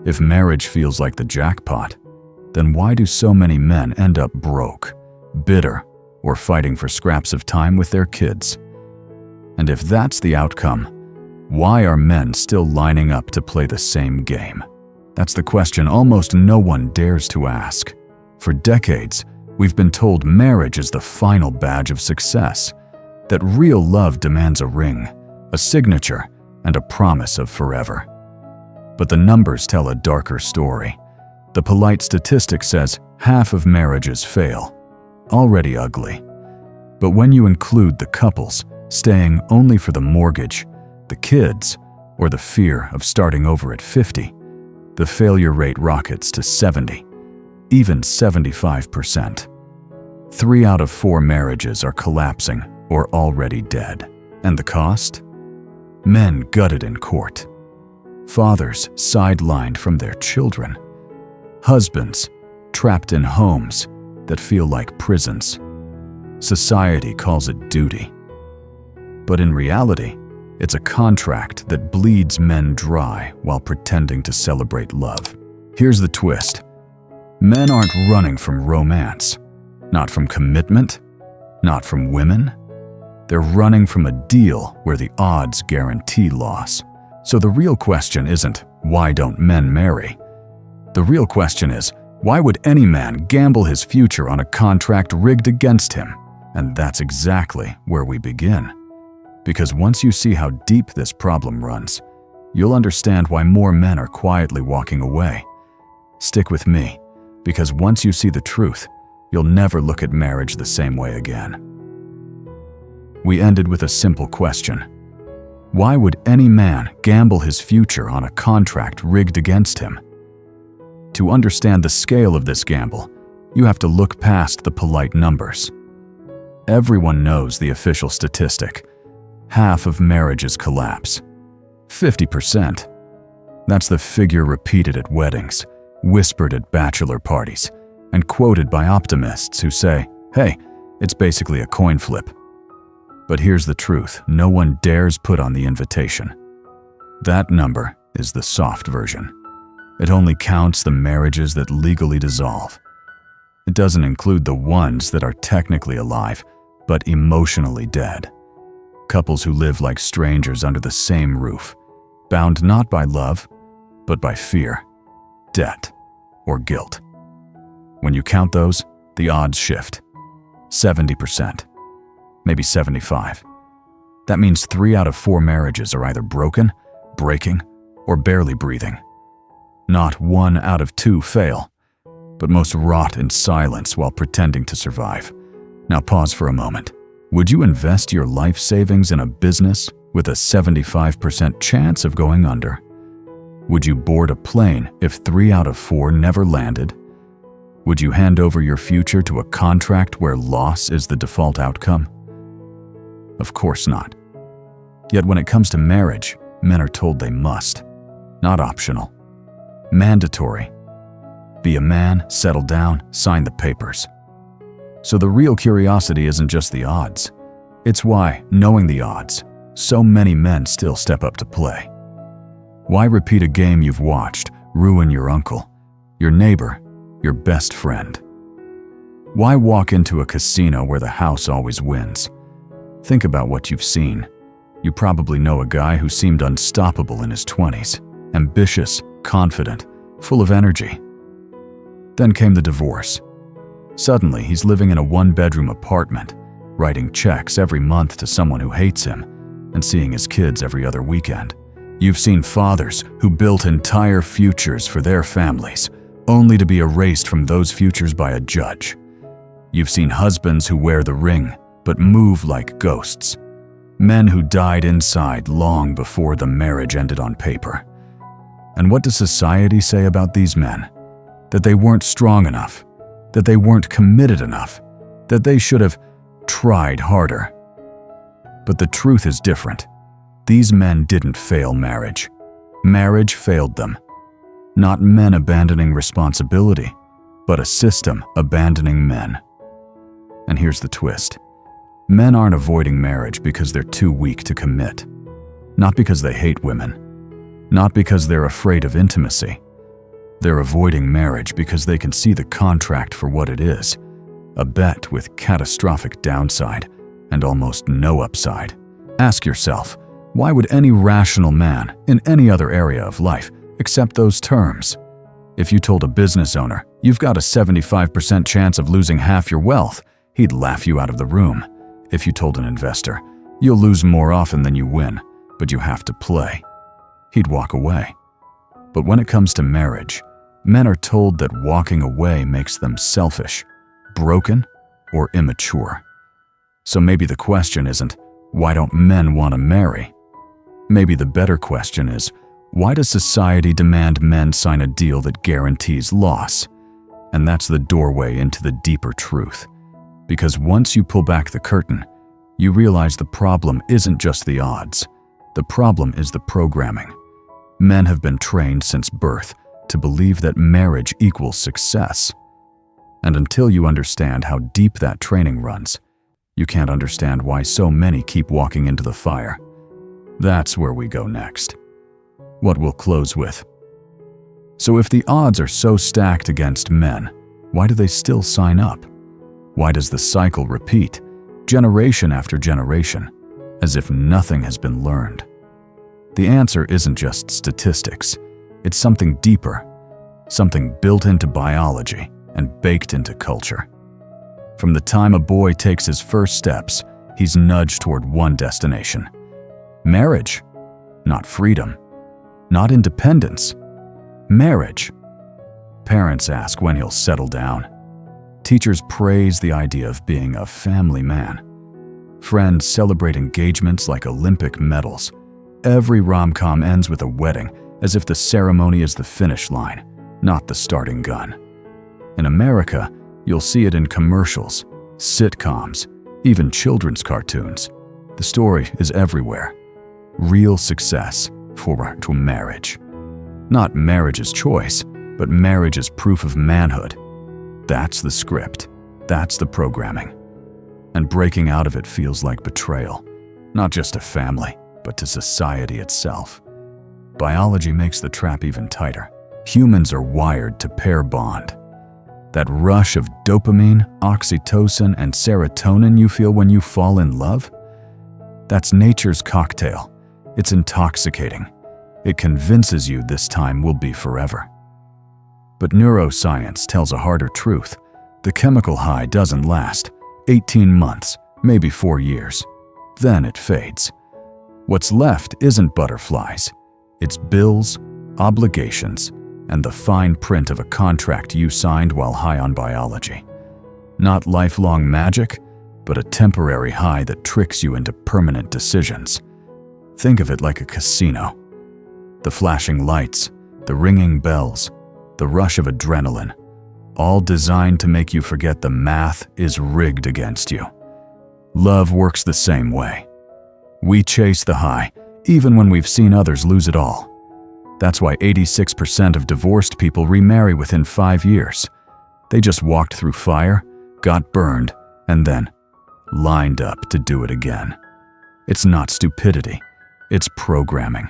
If marriage feels like the jackpot, then why do so many men end up broke, bitter, or fighting for scraps of time with their kids? And if that's the outcome, why are men still lining up to play the same game? That's the question almost no one dares to ask. For decades, we've been told marriage is the final badge of success, that real love demands a ring, a signature, and a promise of forever. But the numbers tell a darker story. The polite statistic says half of marriages fail. Already ugly. But when you include the couples staying only for the mortgage, the kids, or the fear of starting over at 50, the failure rate rockets to 70, even 75%. 3 out of 4 marriages are collapsing or already dead. And the cost? Men gutted in court. Fathers sidelined from their children. Husbands trapped in homes that feel like prisons. Society calls it duty. But in reality, it's a contract that bleeds men dry while pretending to celebrate love. Here's the twist. Men aren't running from romance, not from commitment, not from women. They're running from a deal where the odds guarantee loss. So the real question isn't, why don't men marry? The real question is, why would any man gamble his future on a contract rigged against him? And that's exactly where we begin. Because once you see how deep this problem runs, you'll understand why more men are quietly walking away. Stick with me, because once you see the truth, you'll never look at marriage the same way again. We ended with a simple question. Why would any man gamble his future on a contract rigged against him? To understand the scale of this gamble, you have to look past the polite numbers. Everyone knows the official statistic. Half of marriages collapse. 50%. That's the figure repeated at weddings, whispered at bachelor parties, and quoted by optimists who say, hey, it's basically a coin flip. But here's the truth no one dares put on the invitation. That number is the soft version. It only counts the marriages that legally dissolve. It doesn't include the ones that are technically alive, but emotionally dead. Couples who live like strangers under the same roof, bound not by love, but by fear, debt, or guilt. When you count those, the odds shift. 70%, maybe 75%. That means 3 out of 4 marriages are either broken, breaking, or barely breathing. Not 1 out of 2 fail, but most rot in silence while pretending to survive. Now pause for a moment. Would you invest your life savings in a business with a 75% chance of going under? Would you board a plane if 3 out of 4 never landed? Would you hand over your future to a contract where loss is the default outcome? Of course not. Yet when it comes to marriage, men are told they must, not optional. Mandatory. Be a man, settle down, sign the papers. So the real curiosity isn't just the odds. It's why, knowing the odds, so many men still step up to play. Why repeat a game you've watched ruin your uncle, your neighbor, your best friend? Why walk into a casino where the house always wins? Think about what you've seen. You probably know a guy who seemed unstoppable in his 20s, ambitious, confident, full of energy. Then came the divorce. Suddenly, he's living in a 1-bedroom apartment, writing checks every month to someone who hates him, and seeing his kids every other weekend. You've seen fathers who built entire futures for their families, only to be erased from those futures by a judge. You've seen husbands who wear the ring, but move like ghosts. Men who died inside long before the marriage ended on paper. And what does society say about these men? That they weren't strong enough, that they weren't committed enough, that they should have tried harder. But the truth is different. These men didn't fail marriage. Marriage failed them. Not men abandoning responsibility, but a system abandoning men. And here's the twist. Men aren't avoiding marriage because they're too weak to commit. Not because they hate women. Not because they're afraid of intimacy. They're avoiding marriage because they can see the contract for what it is, a bet with catastrophic downside and almost no upside. Ask yourself, why would any rational man in any other area of life accept those terms? If you told a business owner, you've got a 75% chance of losing half your wealth, he'd laugh you out of the room. If you told an investor, you'll lose more often than you win, but you have to play, he'd walk away. But when it comes to marriage, men are told that walking away makes them selfish, broken, or immature. So maybe the question isn't, why don't men want to marry? Maybe the better question is, why does society demand men sign a deal that guarantees loss? And that's the doorway into the deeper truth. Because once you pull back the curtain, you realize the problem isn't just the odds. The problem is the programming. Men have been trained since birth to believe that marriage equals success. And until you understand how deep that training runs, you can't understand why so many keep walking into the fire. That's where we go next. What we'll close with. So if the odds are so stacked against men, why do they still sign up? Why does the cycle repeat, generation after generation, as if nothing has been learned? The answer isn't just statistics. It's something deeper, something built into biology and baked into culture. From the time a boy takes his first steps, he's nudged toward one destination. Marriage, not freedom, not independence. Marriage. Parents ask when he'll settle down. Teachers praise the idea of being a family man. Friends celebrate engagements like Olympic medals. Every rom-com ends with a wedding, as if the ceremony is the finish line, not the starting gun. In America, you'll see it in commercials, sitcoms, even children's cartoons. The story is everywhere. Real success forward to marriage. Not marriage's choice, but marriage as proof of manhood. That's the script. That's the programming. And breaking out of it feels like betrayal, not just to family, but to society itself. Biology makes the trap even tighter. Humans are wired to pair bond. That rush of dopamine, oxytocin, and serotonin you feel when you fall in love? That's nature's cocktail. It's intoxicating. It convinces you this time will be forever. But neuroscience tells a harder truth. The chemical high doesn't last. 18 months, maybe 4 years. Then it fades. What's left isn't butterflies. It's bills, obligations, and the fine print of a contract you signed while high on biology. Not lifelong magic, but a temporary high that tricks you into permanent decisions. Think of it like a casino. The flashing lights, the ringing bells, the rush of adrenaline, all designed to make you forget the math is rigged against you. Love works the same way. We chase the high, even when we've seen others lose it all. That's why 86% of divorced people remarry within 5 years. They just walked through fire, got burned, and then lined up to do it again. It's not stupidity, it's programming.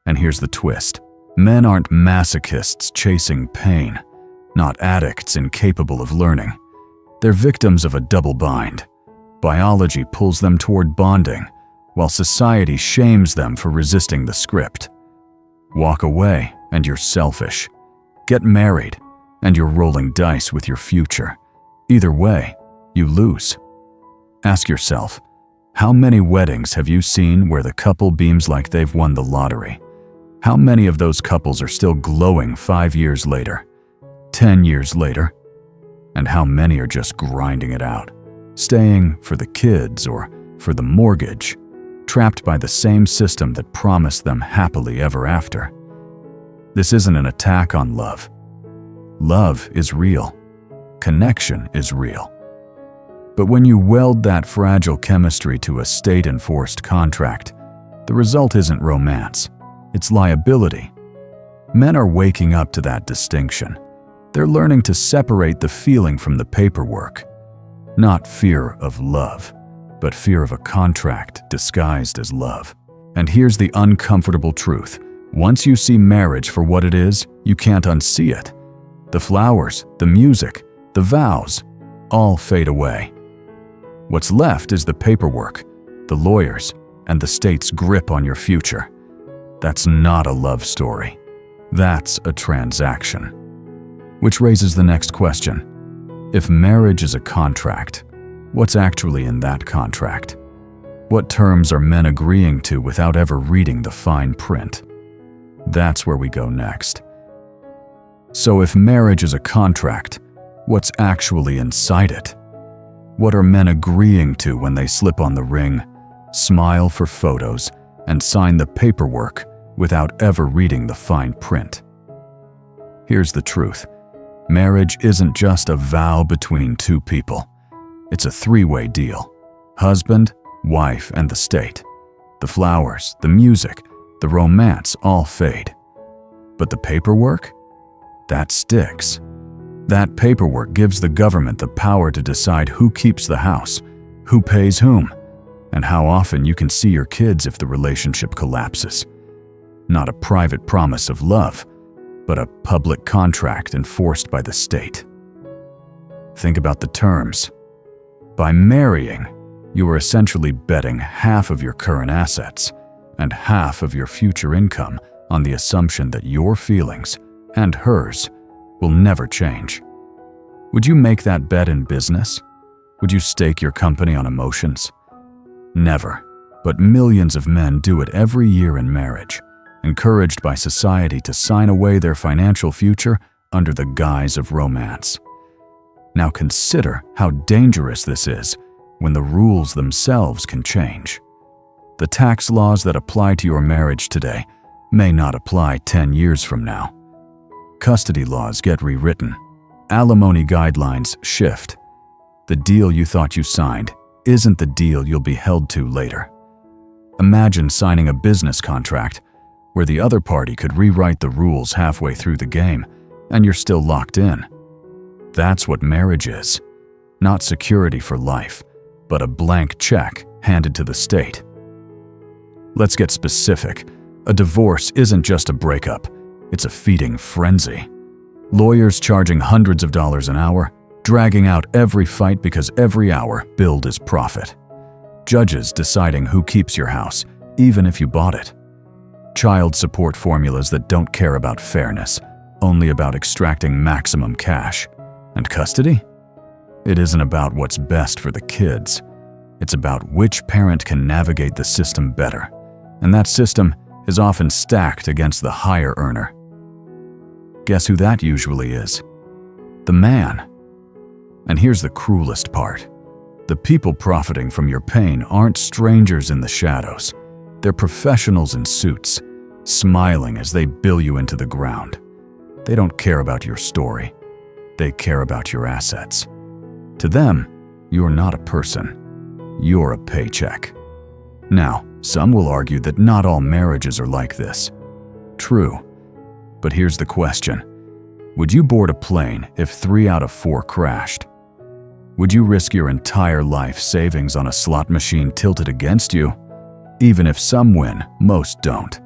And here's the twist. Men aren't masochists chasing pain, not addicts incapable of learning. They're victims of a double bind. Biology pulls them toward bonding, while society shames them for resisting the script. Walk away, and you're selfish. Get married, and you're rolling dice with your future. Either way, you lose. Ask yourself, how many weddings have you seen where the couple beams like they've won the lottery? How many of those couples are still glowing 5 years later, 10 years later? And how many are just grinding it out, staying for the kids or for the mortgage, trapped by the same system that promised them happily ever after? This isn't an attack on love. Love is real. Connection is real. But when you weld that fragile chemistry to a state-enforced contract, the result isn't romance. It's liability. Men are waking up to that distinction. They're learning to separate the feeling from the paperwork. Not fear of love, but fear of a contract disguised as love. And here's the uncomfortable truth. Once you see marriage for what it is, you can't unsee it. The flowers, the music, the vows, all fade away. What's left is the paperwork, the lawyers, and the state's grip on your future. That's not a love story. That's a transaction. Which raises the next question. If marriage is a contract, what's actually in that contract? What terms are men agreeing to without ever reading the fine print? That's where we go next. So if marriage is a contract, what's actually inside it? What are men agreeing to when they slip on the ring, smile for photos, and sign the paperwork without ever reading the fine print? Here's the truth. Marriage isn't just a vow between two people. It's a three-way deal. Husband, wife, and the state. The flowers, the music, the romance all fade. But the paperwork? That sticks. That paperwork gives the government the power to decide who keeps the house, who pays whom, and how often you can see your kids if the relationship collapses. Not a private promise of love, but a public contract enforced by the state. Think about the terms. By marrying, you are essentially betting half of your current assets and half of your future income on the assumption that your feelings, and hers, will never change. Would you make that bet in business? Would you stake your company on emotions? Never, but millions of men do it every year in marriage, encouraged by society to sign away their financial future under the guise of romance. Now consider how dangerous this is when the rules themselves can change. The tax laws that apply to your marriage today may not apply 10 years from now. Custody laws get rewritten. Alimony guidelines shift. The deal you thought you signed isn't the deal you'll be held to later. Imagine signing a business contract where the other party could rewrite the rules halfway through the game and you're still locked in. That's what marriage is. Not security for life, but a blank check handed to the state. Let's get specific. A divorce isn't just a breakup. It's a feeding frenzy. Lawyers charging hundreds of dollars an hour, dragging out every fight because every hour billed as profit. Judges deciding who keeps your house, even if you bought it. Child support formulas that don't care about fairness, only about extracting maximum cash. And custody? It isn't about what's best for the kids. It's about which parent can navigate the system better. And that system is often stacked against the higher earner. Guess who that usually is? The man. And here's the cruelest part. The people profiting from your pain aren't strangers in the shadows. They're professionals in suits, smiling as they bill you into the ground. They don't care about your story. They care about your assets. To them, you're not a person. You're a paycheck. Now, some will argue that not all marriages are like this. True. But here's the question. Would you board a plane if 3 out of 4 crashed? Would you risk your entire life savings on a slot machine tilted against you? Even if some win, most don't.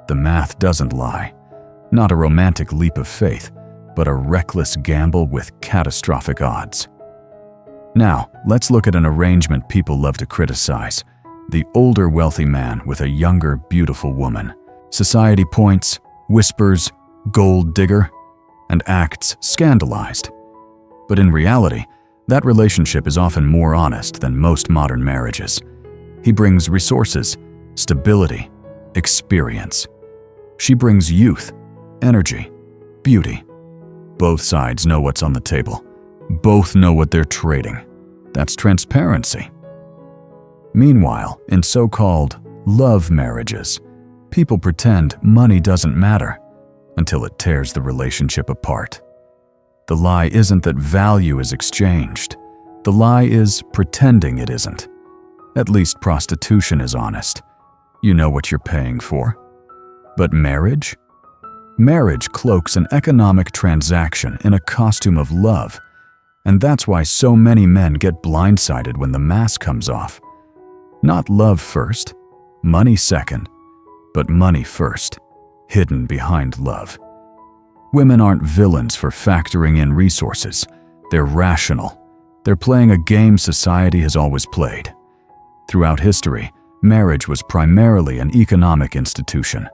The math doesn't lie. Not a romantic leap of faith, but a reckless gamble with catastrophic odds. Now, let's look at an arrangement people love to criticize. The older wealthy man with a younger, beautiful woman. Society points, whispers, gold digger, and acts scandalized. But in reality, that relationship is often more honest than most modern marriages. He brings resources, stability, experience. She brings youth, energy, beauty. Both sides know what's on the table. Both know what they're trading. That's transparency. Meanwhile, in so-called love marriages, people pretend money doesn't matter until it tears the relationship apart. The lie isn't that value is exchanged. The lie is pretending it isn't. At least prostitution is honest. You know what you're paying for. But marriage? Marriage cloaks an economic transaction in a costume of love, and that's why so many men get blindsided when the mask comes off. Not love first, money second, but money first. hidden behind love. Women aren't villains for factoring in resources. They're rational. They're playing a game society has always played. Throughout history, marriage was primarily an economic institution.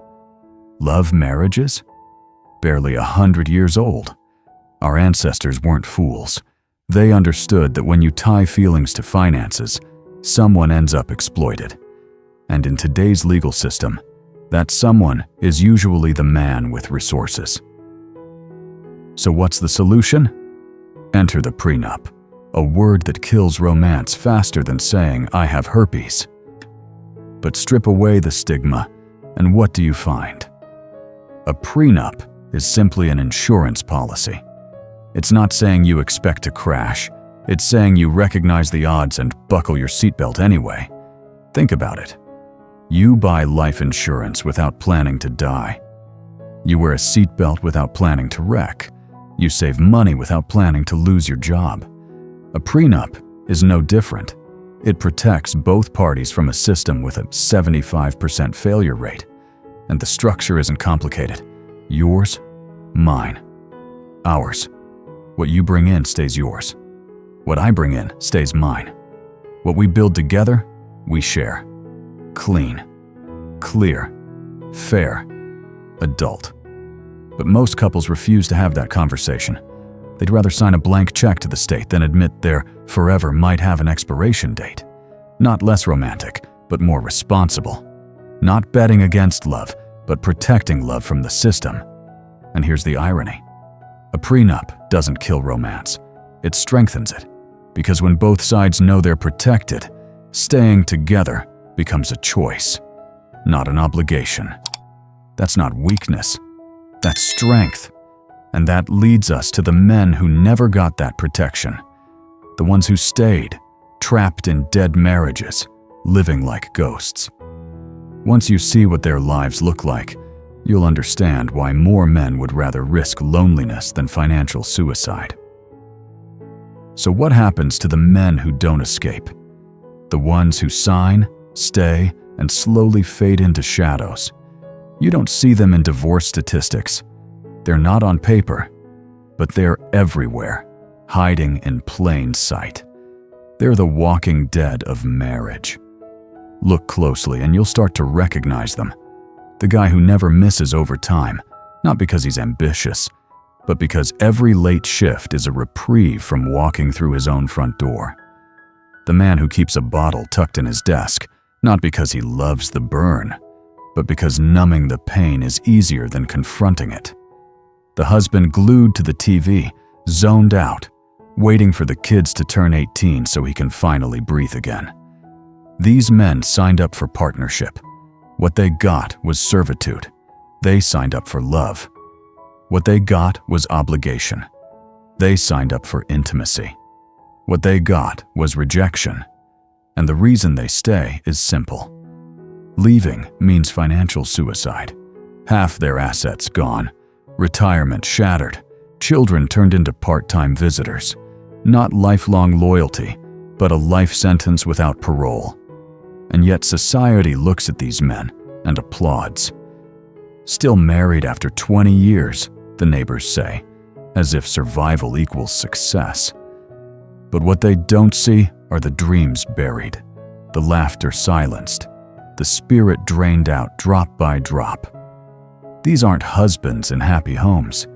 Love marriages? Barely 100 years old. Our ancestors weren't fools. They understood that when you tie feelings to finances, someone ends up exploited. And in today's legal system, that someone is usually the man with resources. So what's the solution? Enter the prenup, a word that kills romance faster than saying, "I have herpes." But strip away the stigma, and what do you find? A prenup is simply an insurance policy. It's not saying you expect to crash. It's saying you recognize the odds and buckle your seatbelt anyway. Think about it. You buy life insurance without planning to die. You wear a seatbelt without planning to wreck. You save money without planning to lose your job. A prenup is no different. It protects both parties from a system with a 75% failure rate. And the structure isn't complicated. Yours, mine, ours. What you bring in stays yours. What I bring in stays mine. What we build together, we share. Clean, clear, fair, adult. But most couples refuse to have that conversation. They'd rather sign a blank check to the state than admit their forever might have an expiration date. Not less romantic, but more responsible. Not betting against love, but protecting love from the system. And here's the irony. A prenup doesn't kill romance. It strengthens it. Because when both sides know they're protected, staying together becomes a choice, not an obligation. That's not weakness. That's strength. And that leads us to the men who never got that protection. The ones who stayed, trapped in dead marriages, living like ghosts. Once you see what their lives look like, you'll understand why more men would rather risk loneliness than financial suicide. So what happens to the men who don't escape? The ones who sign, stay, and slowly fade into shadows. You don't see them in divorce statistics. They're not on paper, but they're everywhere, hiding in plain sight. They're the walking dead of marriage. Look closely and you'll start to recognize them. The guy who never misses overtime, not because he's ambitious, but because every late shift is a reprieve from walking through his own front door. The man who keeps a bottle tucked in his desk, not because he loves the burn, but because numbing the pain is easier than confronting it. The husband glued to the TV, zoned out, waiting for the kids to turn 18 so he can finally breathe again. These men signed up for partnership. What they got was servitude. They signed up for love. What they got was obligation. They signed up for intimacy. What they got was rejection. And the reason they stay is simple. Leaving means financial suicide. Half their assets gone. Retirement shattered. Children turned into part-time visitors. Not lifelong loyalty, but a life sentence without parole. And yet society looks at these men and applauds. Still married after 20 years, the neighbors say, as if survival equals success. But what they don't see are the dreams buried, the laughter silenced, the spirit drained out drop by drop. These aren't husbands in happy homes.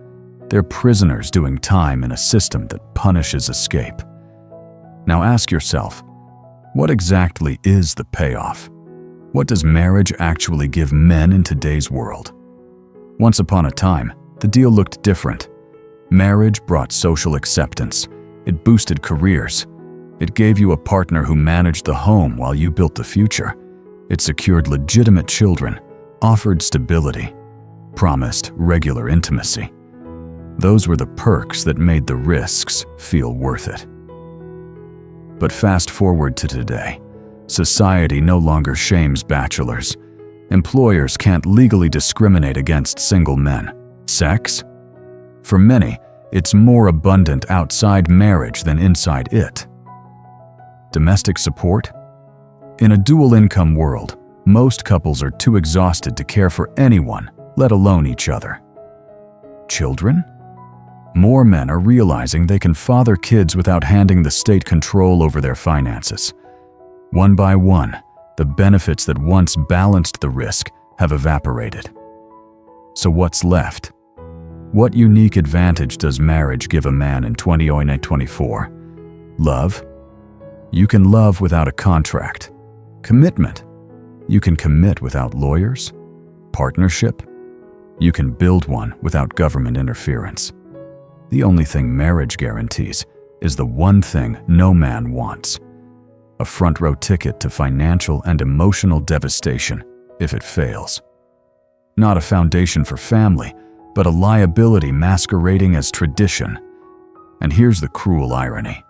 They're prisoners doing time in a system that punishes escape. Now ask yourself, what exactly is the payoff? What does marriage actually give men in today's world? Once upon a time, the deal looked different. Marriage brought social acceptance. It boosted careers. It gave you a partner who managed the home while you built the future. It secured legitimate children, offered stability, promised regular intimacy. Those were the perks that made the risks feel worth it. But fast forward to today. Society no longer shames bachelors. Employers can't legally discriminate against single men. Sex? For many, it's more abundant outside marriage than inside it. Domestic support? In a dual-income world, most couples are too exhausted to care for anyone, let alone each other. Children? More men are realizing they can father kids without handing the state control over their finances. One by one, the benefits that once balanced the risk have evaporated. So what's left? What unique advantage does marriage give a man in 2024? Love? You can love without a contract. Commitment? You can commit without lawyers. Partnership? You can build one without government interference. The only thing marriage guarantees is the one thing no man wants: a front row ticket to financial and emotional devastation if it fails. Not a foundation for family, but a liability masquerading as tradition. And here's the cruel irony.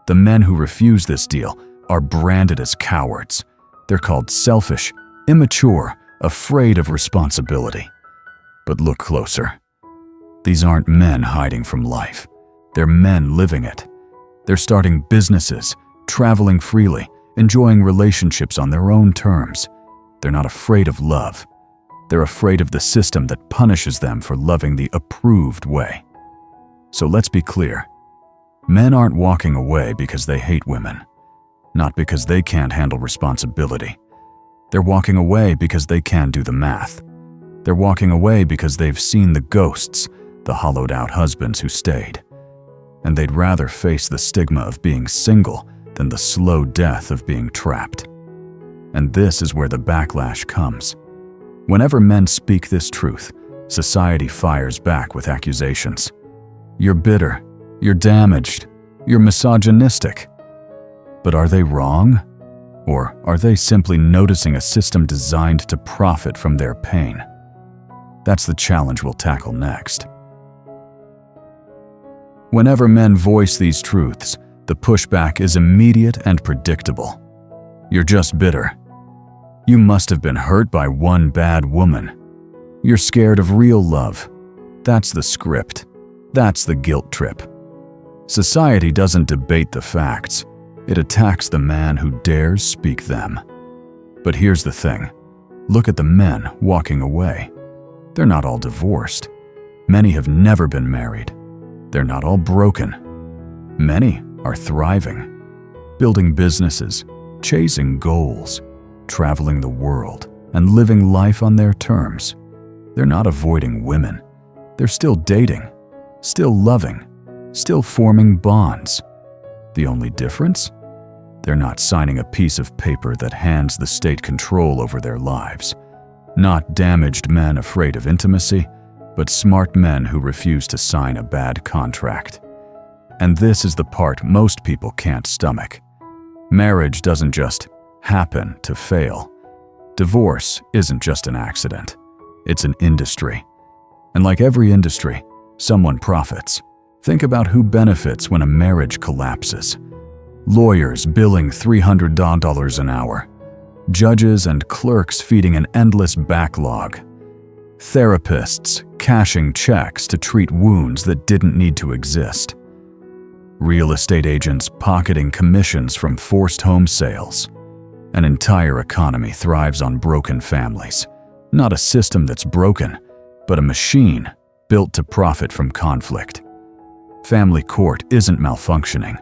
The men who refuse this deal are branded as cowards. They're called selfish, immature, afraid of responsibility. But look closer. These aren't men hiding from life. They're men living it. They're starting businesses, traveling freely, enjoying relationships on their own terms. They're not afraid of love. They're afraid of the system that punishes them for loving the approved way. So let's be clear. Men aren't walking away because they hate women, not because they can't handle responsibility. They're walking away because they can't do the math. They're walking away because they've seen the ghosts, the hollowed-out husbands who stayed. And they'd rather face the stigma of being single than the slow death of being trapped. And this is where the backlash comes. Whenever men speak this truth, society fires back with accusations. You're bitter, you're damaged, you're misogynistic. But are they wrong? Or are they simply noticing a system designed to profit from their pain? That's the challenge we'll tackle next. Whenever men voice these truths, the pushback is immediate and predictable. You're just bitter. You must have been hurt by one bad woman. You're scared of real love. That's the script. That's the guilt trip. Society doesn't debate the facts. It attacks the man who dares speak them. But here's the thing. Look at the men walking away. They're not all divorced. Many have never been married. They're not all broken. Many are thriving, building businesses, chasing goals, traveling the world, and living life on their terms. They're not avoiding women. They're still dating, still loving, still forming bonds. The only difference? They're not signing a piece of paper that hands the state control over their lives. Not damaged men afraid of intimacy, but smart men who refuse to sign a bad contract. And this is the part most people can't stomach. Marriage doesn't just happen to fail. Divorce isn't just an accident. It's an industry. And like every industry, someone profits. Think about who benefits when a marriage collapses. Lawyers billing $300 an hour. Judges and clerks feeding an endless backlog. Therapists cashing checks to treat wounds that didn't need to exist. Real estate agents pocketing commissions from forced home sales. An entire economy thrives on broken families. Not a system that's broken, but a machine built to profit from conflict. Family court isn't malfunctioning.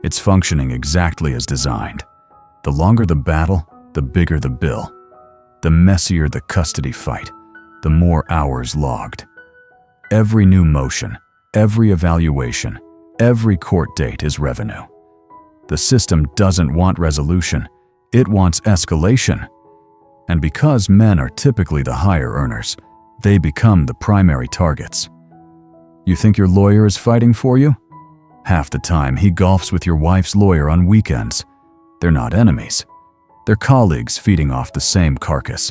It's functioning exactly as designed. The longer the battle, the bigger the bill. The messier the custody fight, the more hours logged. Every new motion, every evaluation, every court date is revenue. The system doesn't want resolution, it wants escalation. And because men are typically the higher earners, they become the primary targets. You think your lawyer is fighting for you? Half the time, he golfs with your wife's lawyer on weekends. They're not enemies. They're colleagues feeding off the same carcass.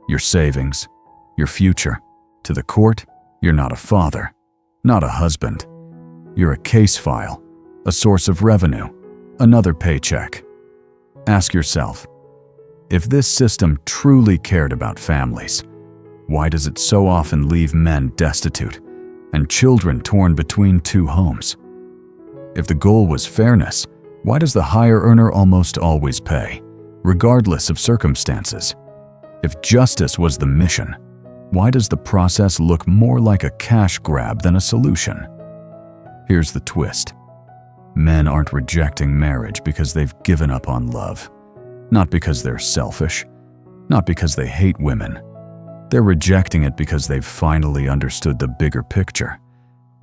Your savings, your future. To the court, you're not a father, not a husband. You're a case file, a source of revenue, another paycheck. Ask yourself, if this system truly cared about families, why does it so often leave men destitute and children torn between two homes? If the goal was fairness, why does the higher earner almost always pay, regardless of circumstances? If justice was the mission, Why does the process look more like a cash grab than a solution? Here's the twist. Men aren't rejecting marriage because they've given up on love. Not because they're selfish. Not because they hate women. They're rejecting it because they've finally understood the bigger picture.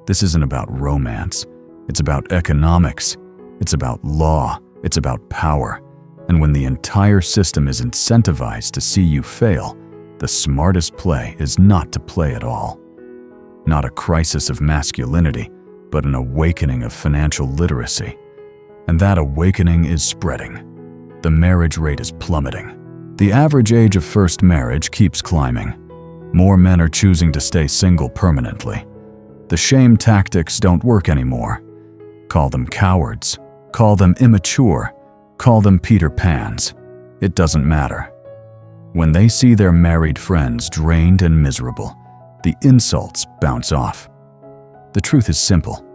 This isn't about romance. It's about economics. It's about law. It's about power. And when the entire system is incentivized to see you fail, the smartest play is not to play at all. Not a crisis of masculinity, but an awakening of financial literacy. And that awakening is spreading. The marriage rate is plummeting. The average age of first marriage keeps climbing. More men are choosing to stay single permanently. The shame tactics don't work anymore. Call them cowards. Call them immature. Call them Peter Pans. It doesn't matter. When they see their married friends drained and miserable, the insults bounce off. The truth is simple.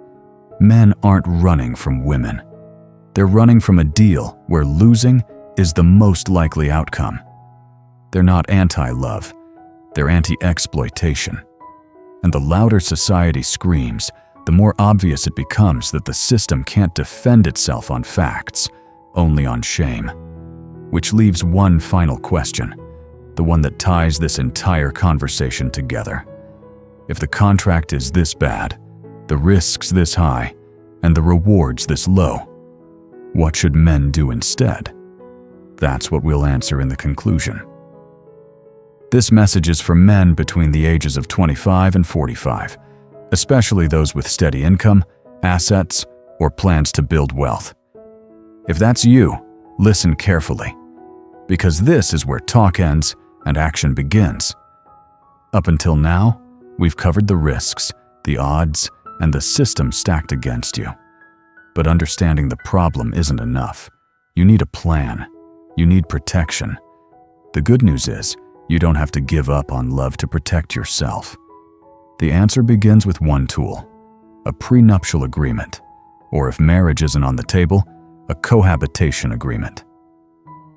Men aren't running from women. They're running from a deal where losing is the most likely outcome. They're not anti-love. They're anti-exploitation. And the louder society screams, the more obvious it becomes that the system can't defend itself on facts, only on shame. Which leaves one final question, the one that ties this entire conversation together. If the contract is this bad, the risks this high, and the rewards this low, what should men do instead? That's what we'll answer in the conclusion. This message is for men between the ages of 25 and 45, especially those with steady income, assets, or plans to build wealth. If that's you, listen carefully, because this is where talk ends and action begins. Up until now, we've covered the risks, the odds, and the system stacked against you. But understanding the problem isn't enough. You need a plan. You need protection. The good news is, you don't have to give up on love to protect yourself. The answer begins with one tool, a prenuptial agreement, or if marriage isn't on the table, a cohabitation agreement.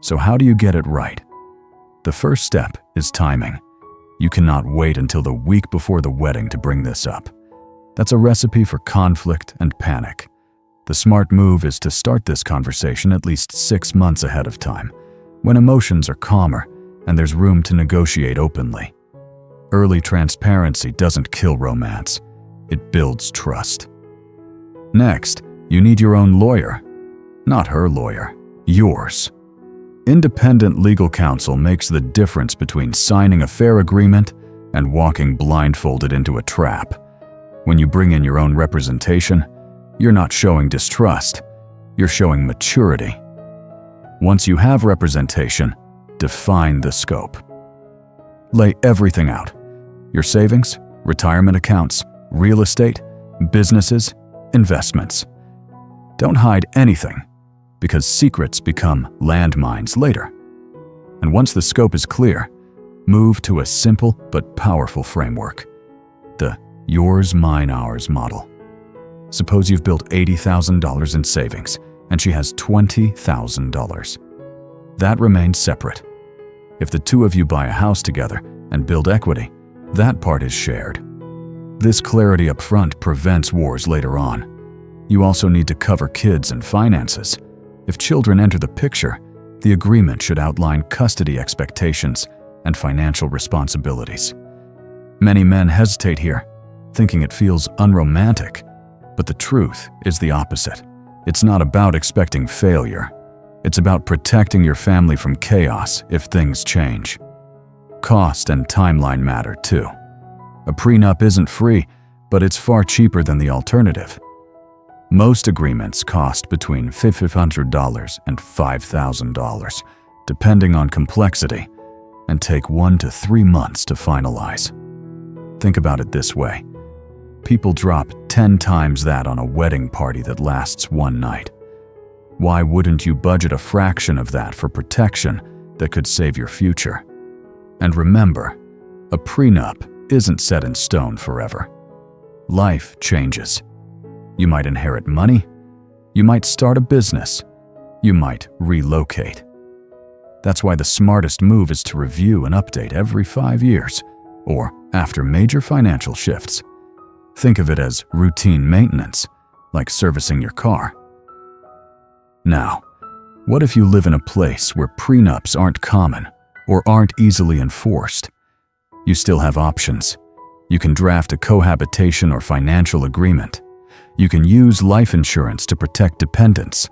So how do you get it right? The first step is timing. You cannot wait until the week before the wedding to bring this up. That's a recipe for conflict and panic. The smart move is to start this conversation at least 6 months ahead of time, when emotions are calmer and there's room to negotiate openly. Early transparency doesn't kill romance. It builds trust. Next, you need your own lawyer. Not her lawyer, yours. Independent legal counsel makes the difference between signing a fair agreement and walking blindfolded into a trap. When you bring in your own representation, you're not showing distrust, you're showing maturity. Once you have representation, define the scope. Lay everything out. Your savings, retirement accounts, real estate, businesses, investments. Don't hide anything, because secrets become landmines later. And once the scope is clear, move to a simple but powerful framework. The yours, mine, ours model. Suppose you've built $80,000 in savings, and she has $20,000. That remains separate. If the two of you buy a house together and build equity, that part is shared. This clarity up front prevents wars later on. You also need to cover kids and finances. If children enter the picture, the agreement should outline custody expectations and financial responsibilities. Many men hesitate here, thinking it feels unromantic, but the truth is the opposite. It's not about expecting failure. It's about protecting your family from chaos if things change. Cost and timeline matter too. A prenup isn't free, but it's far cheaper than the alternative. Most agreements cost between $500 and $5,000, depending on complexity, and take 1 to 3 months to finalize. Think about it this way. People drop 10 times that on a wedding party that lasts one night. Why wouldn't you budget a fraction of that for protection that could save your future? And remember, a prenup isn't set in stone forever. Life changes. You might inherit money. You might start a business. You might relocate. That's why the smartest move is to review and update every 5 years. or after major financial shifts. Think of it as routine maintenance, like servicing your car. Now, what if you live in a place where prenups aren't common or aren't easily enforced? You still have options. You can draft a cohabitation or financial agreement. You can use life insurance to protect dependents.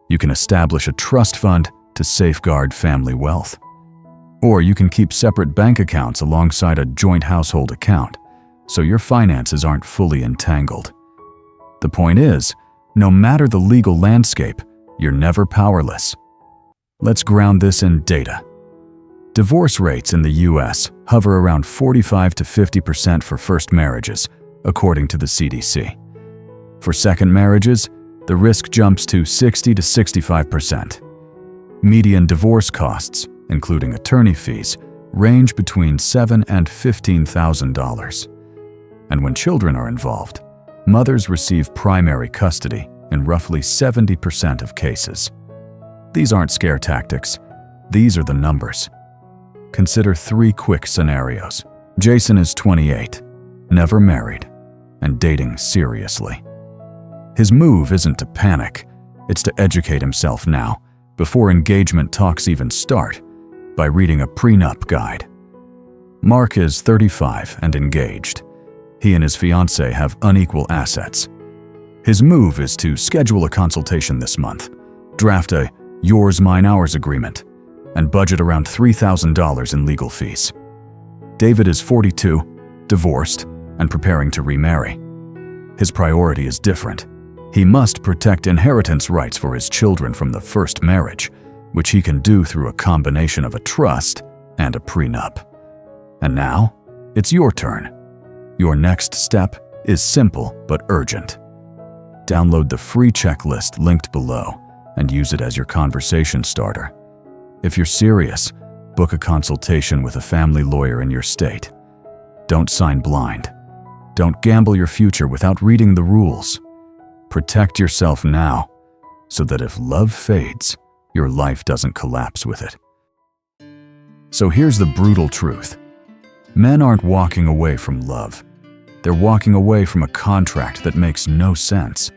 You can establish a trust fund to safeguard family wealth. Or you can keep separate bank accounts alongside a joint household account, so your finances aren't fully entangled. The point is, no matter the legal landscape, you're never powerless. Let's ground this in data. Divorce rates in the US hover around 45 to 50% for first marriages, according to the CDC. For second marriages, the risk jumps to 60 to 65%. Median divorce costs, including attorney fees, range between $7,000 and $15,000. And when children are involved, mothers receive primary custody in roughly 70% of cases. These aren't scare tactics. These are the numbers. Consider 3 quick scenarios. Jason is 28, never married, and dating seriously. His move isn't to panic, it's to educate himself now, before engagement talks even start, by reading a prenup guide. Mark is 35 and engaged. He and his fiancée have unequal assets. His move is to schedule a consultation this month, draft a yours, mine, ours agreement, and budget around $3,000 in legal fees. David is 42, divorced, and preparing to remarry. His priority is different. He must protect inheritance rights for his children from the first marriage, which he can do through a combination of a trust and a prenup. And now, it's your turn. Your next step is simple but urgent. Download the free checklist linked below and use it as your conversation starter. If you're serious, book a consultation with a family lawyer in your state. Don't sign blind. Don't gamble your future without reading the rules. Protect yourself now, so that if love fades, your life doesn't collapse with it. So here's the brutal truth. Men aren't walking away from love. They're walking away from a contract that makes no sense.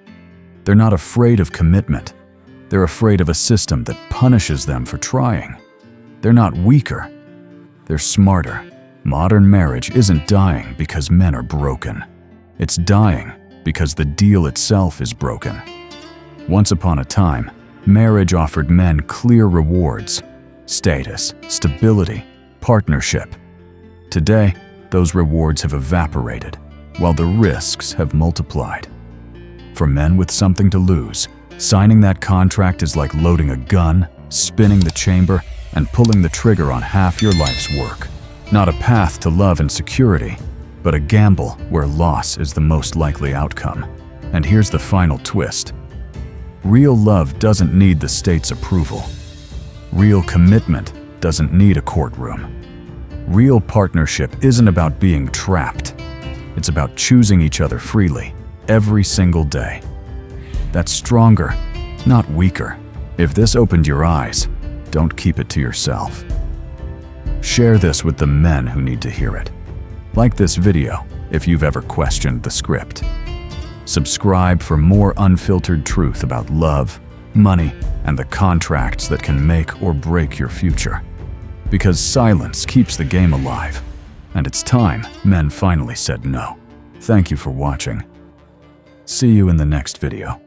They're not afraid of commitment. They're afraid of a system that punishes them for trying. They're not weaker. They're smarter. Modern marriage isn't dying because men are broken. It's dying because the deal itself is broken. Once upon a time, marriage offered men clear rewards: status, stability, partnership. Today, those rewards have evaporated, while the risks have multiplied. For men with something to lose, signing that contract is like loading a gun, spinning the chamber, and pulling the trigger on half your life's work. Not a path to love and security, but a gamble where loss is the most likely outcome. And here's the final twist. Real love doesn't need the state's approval. Real commitment doesn't need a courtroom. Real partnership isn't about being trapped. It's about choosing each other freely, every single day. That's stronger, not weaker. If this opened your eyes, don't keep it to yourself. Share this with the men who need to hear it. Like this video if you've ever questioned the script. Subscribe for more unfiltered truth about love, money, and the contracts that can make or break your future. Because silence keeps the game alive, and it's time men finally said no. Thank you for watching. See you in the next video.